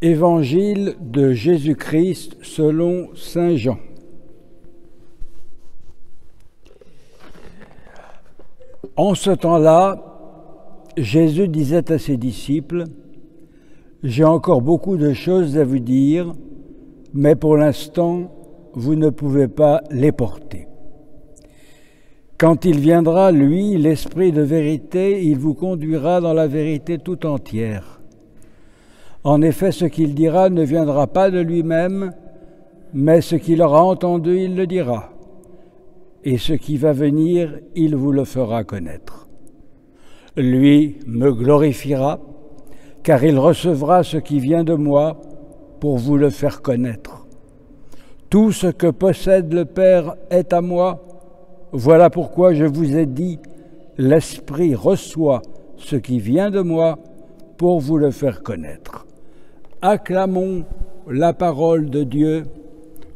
Évangile de Jésus-Christ selon saint Jean. En ce temps-là, Jésus disait à ses disciples : « J'ai encore beaucoup de choses à vous dire, mais pour l'instant, vous ne pouvez pas les porter. Quand il viendra, lui, l'Esprit de vérité, il vous conduira dans la vérité tout entière. En effet, ce qu'il dira ne viendra pas de lui-même, mais ce qu'il aura entendu, il le dira. Et ce qui va venir, il vous le fera connaître. Lui me glorifiera, car il recevra ce qui vient de moi pour vous le faire connaître. Tout ce que possède le Père est à moi. Voilà pourquoi je vous ai dit, l'Esprit reçoit ce qui vient de moi pour vous le faire connaître. Acclamons la parole de Dieu.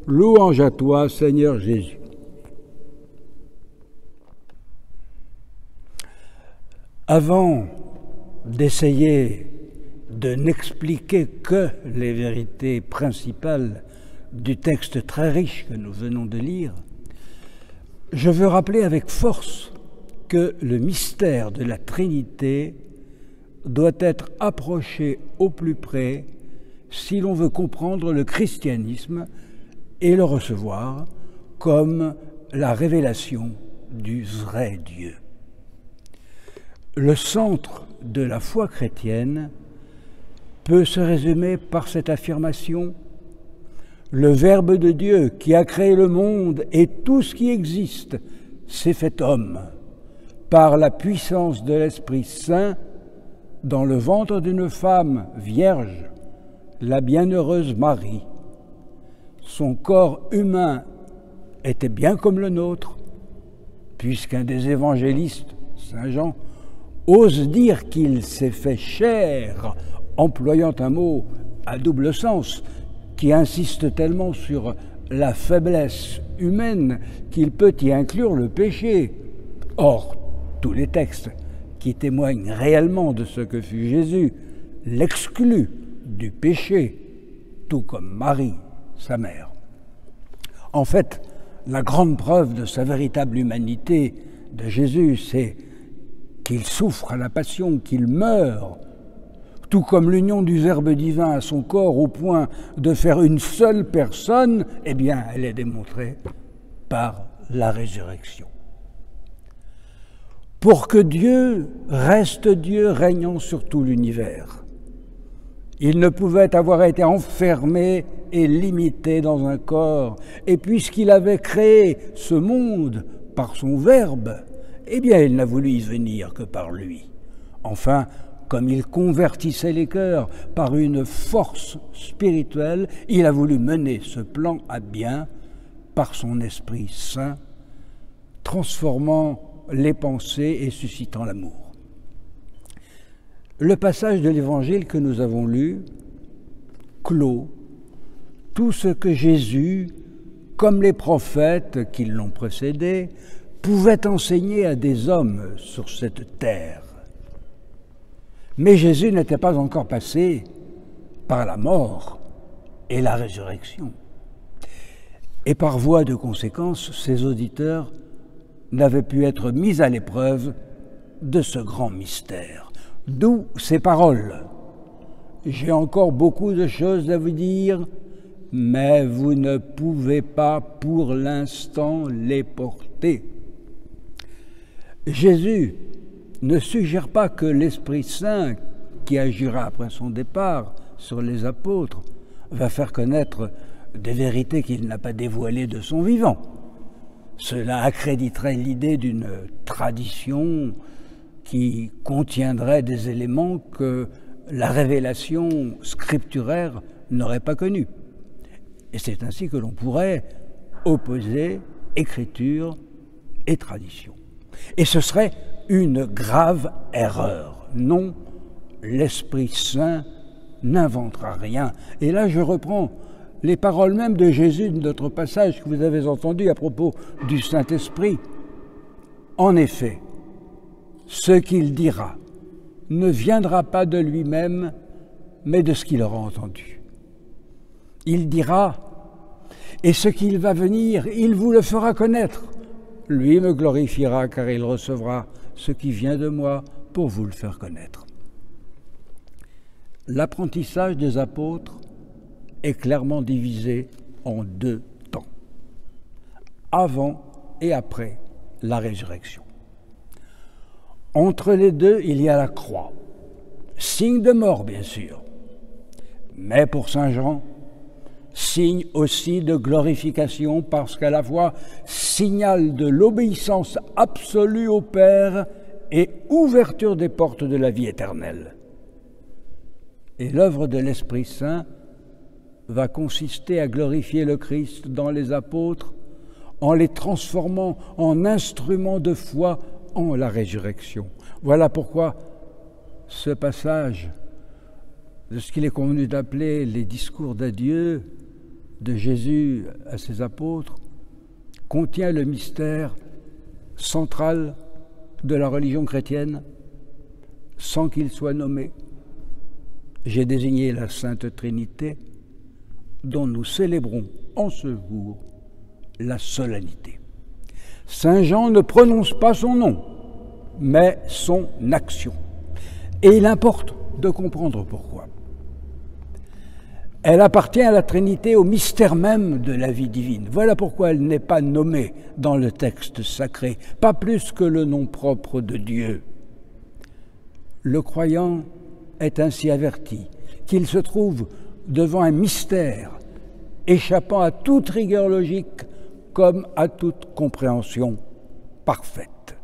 Louange à toi, Seigneur Jésus. Avant d'essayer de n'expliquer que les vérités principales du texte très riche que nous venons de lire, je veux rappeler avec force que le mystère de la Trinité doit être approché au plus près si l'on veut comprendre le christianisme et le recevoir comme la révélation du vrai Dieu. Le centre de la foi chrétienne peut se résumer par cette affirmation : le Verbe de Dieu qui a créé le monde et tout ce qui existe s'est fait homme par la puissance de l'Esprit Saint dans le ventre d'une femme vierge, la bienheureuse Marie. Son corps humain était bien comme le nôtre, puisqu'un des évangélistes, saint Jean, ose dire qu'il s'est fait chair, employant un mot à double sens, qui insiste tellement sur la faiblesse humaine qu'il peut y inclure le péché. Or, tous les textes qui témoignent réellement de ce que fut Jésus l'excluent du péché, tout comme Marie, sa mère. En fait, la grande preuve de sa véritable humanité de Jésus, c'est qu'il souffre à la passion, qu'il meurt, tout comme l'union du Verbe divin à son corps au point de faire une seule personne, eh bien, elle est démontrée par la résurrection. Pour que Dieu reste Dieu régnant sur tout l'univers, il ne pouvait avoir été enfermé et limité dans un corps. Et puisqu'il avait créé ce monde par son Verbe, eh bien, il n'a voulu y venir que par lui. Enfin, comme il convertissait les cœurs par une force spirituelle, il a voulu mener ce plan à bien par son Esprit Saint, transformant les pensées et suscitant l'amour. Le passage de l'Évangile que nous avons lu clôt tout ce que Jésus, comme les prophètes qui l'ont précédé, pouvait enseigner à des hommes sur cette terre. Mais Jésus n'était pas encore passé par la mort et la résurrection. Et par voie de conséquence, ses auditeurs n'avaient pu être mis à l'épreuve de ce grand mystère. D'où ces paroles : « J'ai encore beaucoup de choses à vous dire, mais vous ne pouvez pas pour l'instant les porter. » Jésus ne suggère pas que l'Esprit Saint, qui agira après son départ sur les apôtres, va faire connaître des vérités qu'il n'a pas dévoilées de son vivant. Cela accréditerait l'idée d'une tradition qui contiendrait des éléments que la révélation scripturaire n'aurait pas connus. Et c'est ainsi que l'on pourrait opposer écriture et tradition. Et ce serait une grave erreur. Non, l'Esprit Saint n'inventera rien. Et là, je reprends les paroles même de Jésus de notre passage que vous avez entendu à propos du Saint-Esprit. En effet, ce qu'il dira ne viendra pas de lui-même, mais de ce qu'il aura entendu. Il dira, et ce qu'il va venir, il vous le fera connaître. Lui me glorifiera, car il recevra ce qui vient de moi pour vous le faire connaître. L'apprentissage des apôtres est clairement divisé en deux temps, avant et après la résurrection. Entre les deux, il y a la croix, signe de mort bien sûr, mais pour Saint Jean, signe aussi de glorification parce qu'à la fois signal de l'obéissance absolue au Père et ouverture des portes de la vie éternelle. Et l'œuvre de l'Esprit Saint va consister à glorifier le Christ dans les apôtres en les transformant en instruments de foi en la résurrection. Voilà pourquoi ce passage de ce qu'il est convenu d'appeler les discours d'adieu de Jésus à ses apôtres contient le mystère central de la religion chrétienne sans qu'il soit nommé. J'ai désigné la Sainte Trinité dont nous célébrons en ce jour la solennité. Saint Jean ne prononce pas son nom, mais son action. Et il importe de comprendre pourquoi. Elle appartient à la Trinité, au mystère même de la vie divine. Voilà pourquoi elle n'est pas nommée dans le texte sacré, pas plus que le nom propre de Dieu. Le croyant est ainsi averti qu'il se trouve devant un mystère échappant à toute rigueur logique comme à toute compréhension parfaite.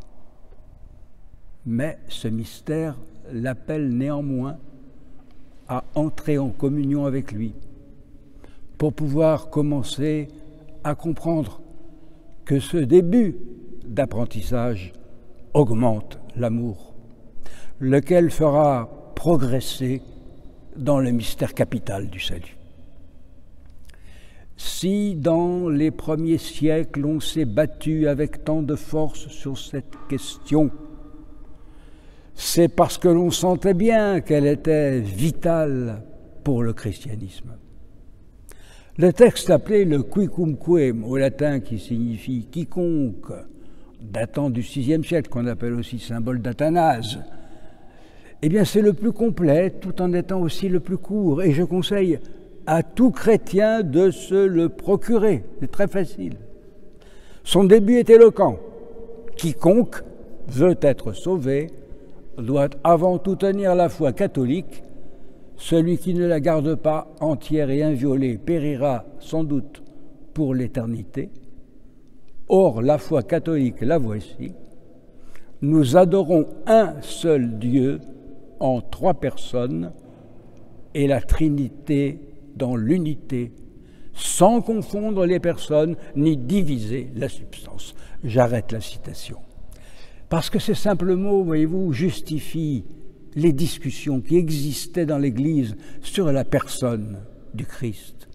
Mais ce mystère l'appelle néanmoins à entrer en communion avec lui pour pouvoir commencer à comprendre que ce début d'apprentissage augmente l'amour, lequel fera progresser dans le mystère capital du salut. Si dans les premiers siècles on s'est battu avec tant de force sur cette question, c'est parce que l'on sentait bien qu'elle était vitale pour le christianisme. Le texte appelé le quicumque, au latin qui signifie quiconque, datant du VIe siècle, qu'on appelle aussi symbole d'Athanase, eh bien c'est le plus complet tout en étant aussi le plus court. Et je conseille à tout chrétien de se le procurer, c'est très facile. Son début est éloquent. Quiconque veut être sauvé doit avant tout tenir la foi catholique. Celui qui ne la garde pas entière et inviolée périra sans doute pour l'éternité. Or, la foi catholique, la voici. Nous adorons un seul Dieu en trois personnes et la Trinité dans l'unité, sans confondre les personnes ni diviser la substance. J'arrête la citation. Parce que ces simples mots, voyez-vous, justifient les discussions qui existaient dans l'Église sur la personne du Christ,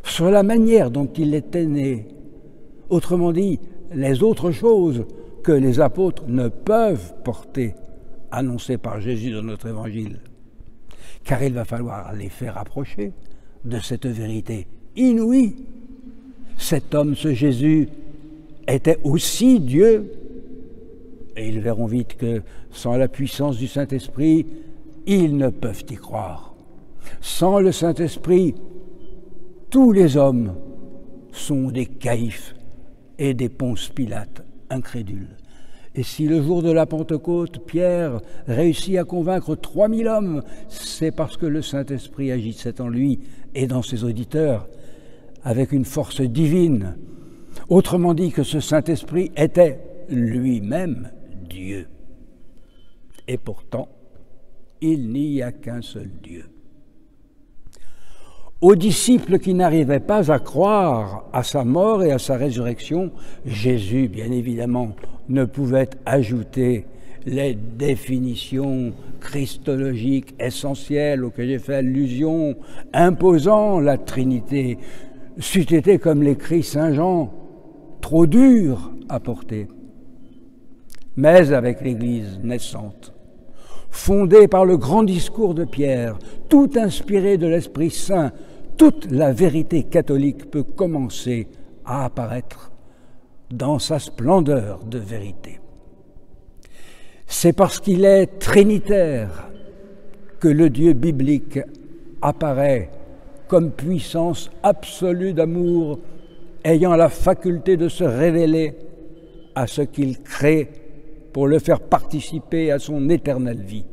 sur la manière dont il était né. Autrement dit, les autres choses que les apôtres ne peuvent porter, annoncées par Jésus dans notre Évangile. Car il va falloir les faire approcher de cette vérité inouïe. Cet homme, ce Jésus, était aussi Dieu. Et ils verront vite que sans la puissance du Saint-Esprit, ils ne peuvent y croire. Sans le Saint-Esprit, tous les hommes sont des Caïphes et des Ponce Pilate incrédules. Et si le jour de la Pentecôte, Pierre réussit à convaincre 3000 hommes, c'est parce que le Saint-Esprit agissait en lui et dans ses auditeurs avec une force divine. Autrement dit que ce Saint-Esprit était lui-même Dieu. Et pourtant, il n'y a qu'un seul Dieu. Aux disciples qui n'arrivaient pas à croire à sa mort et à sa résurrection, Jésus, bien évidemment, ne pouvait ajouter les définitions christologiques essentielles auxquelles j'ai fait allusion, imposant la Trinité. C'eût été, comme l'écrit Saint Jean, trop dur à porter. Mais avec l'Église naissante, fondé par le grand discours de Pierre, tout inspiré de l'Esprit Saint, toute la vérité catholique peut commencer à apparaître dans sa splendeur de vérité. C'est parce qu'il est trinitaire que le Dieu biblique apparaît comme puissance absolue d'amour, ayant la faculté de se révéler à ce qu'il crée pour le faire participer à son éternelle vie.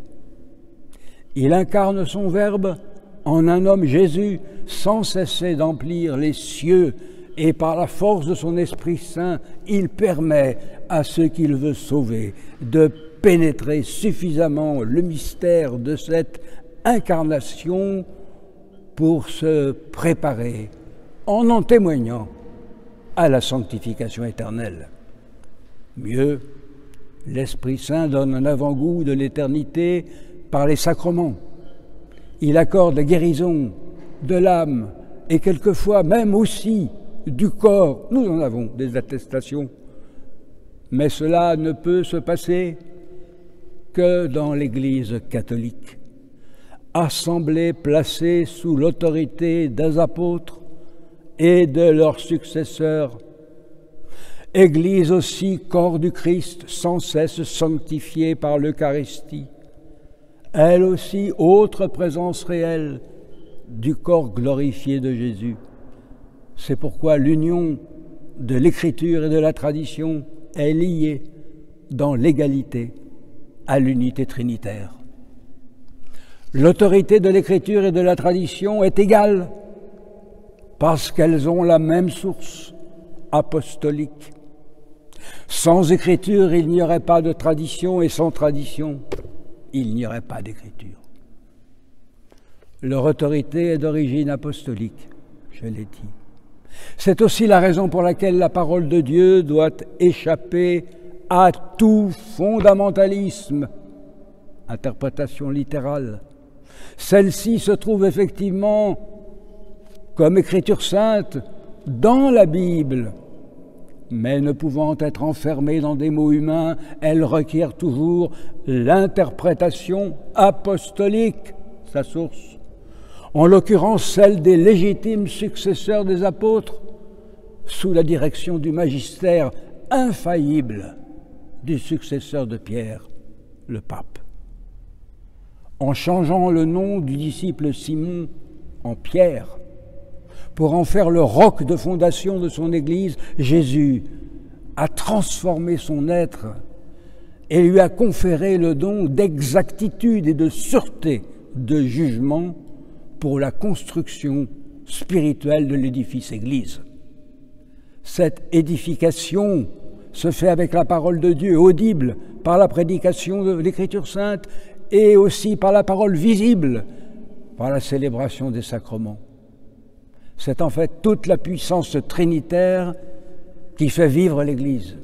Il incarne son Verbe en un homme Jésus, sans cesser d'emplir les cieux, et par la force de son Esprit Saint, il permet à ceux qu'il veut sauver de pénétrer suffisamment le mystère de cette incarnation pour se préparer, en témoignant, à la sanctification éternelle. Mieux, l'Esprit Saint donne un avant-goût de l'éternité par les sacrements. Il accorde la guérison de l'âme et quelquefois même aussi du corps. Nous en avons des attestations. Mais cela ne peut se passer que dans l'Église catholique, assemblée placée sous l'autorité des apôtres et de leurs successeurs. Église aussi, corps du Christ, sans cesse sanctifiée par l'Eucharistie. Elle aussi, autre présence réelle du corps glorifié de Jésus. C'est pourquoi l'union de l'Écriture et de la tradition est liée dans l'égalité à l'unité trinitaire. L'autorité de l'Écriture et de la tradition est égale parce qu'elles ont la même source apostolique. Sans Écriture, il n'y aurait pas de tradition, et sans tradition, il n'y aurait pas d'Écriture. Leur autorité est d'origine apostolique, je l'ai dit. C'est aussi la raison pour laquelle la parole de Dieu doit échapper à tout fondamentalisme, interprétation littérale. Celle-ci se trouve effectivement comme écriture sainte dans la Bible, mais ne pouvant être enfermée dans des mots humains, elle requiert toujours l'interprétation apostolique, sa source, en l'occurrence celle des légitimes successeurs des apôtres, sous la direction du magistère infaillible du successeur de Pierre, le pape. En changeant le nom du disciple Simon en Pierre, pour en faire le roc de fondation de son Église, Jésus a transformé son être et lui a conféré le don d'exactitude et de sûreté de jugement pour la construction spirituelle de l'édifice Église. Cette édification se fait avec la parole de Dieu, audible par la prédication de l'Écriture sainte et aussi par la parole visible, par la célébration des sacrements. C'est en fait toute la puissance trinitaire qui fait vivre l'Église.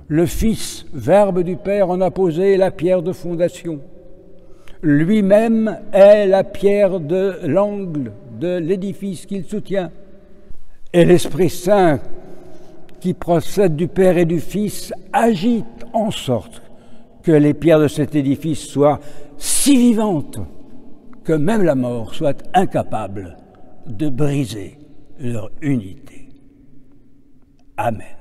Le Fils, Verbe du Père, en a posé la pierre de fondation. Lui-même est la pierre de l'angle de l'édifice qu'il soutient. Et l'Esprit Saint, qui procède du Père et du Fils, agite en sorte que les pierres de cet édifice soient si vivantes que même la mort soit incapable de briser leur unité. Amen.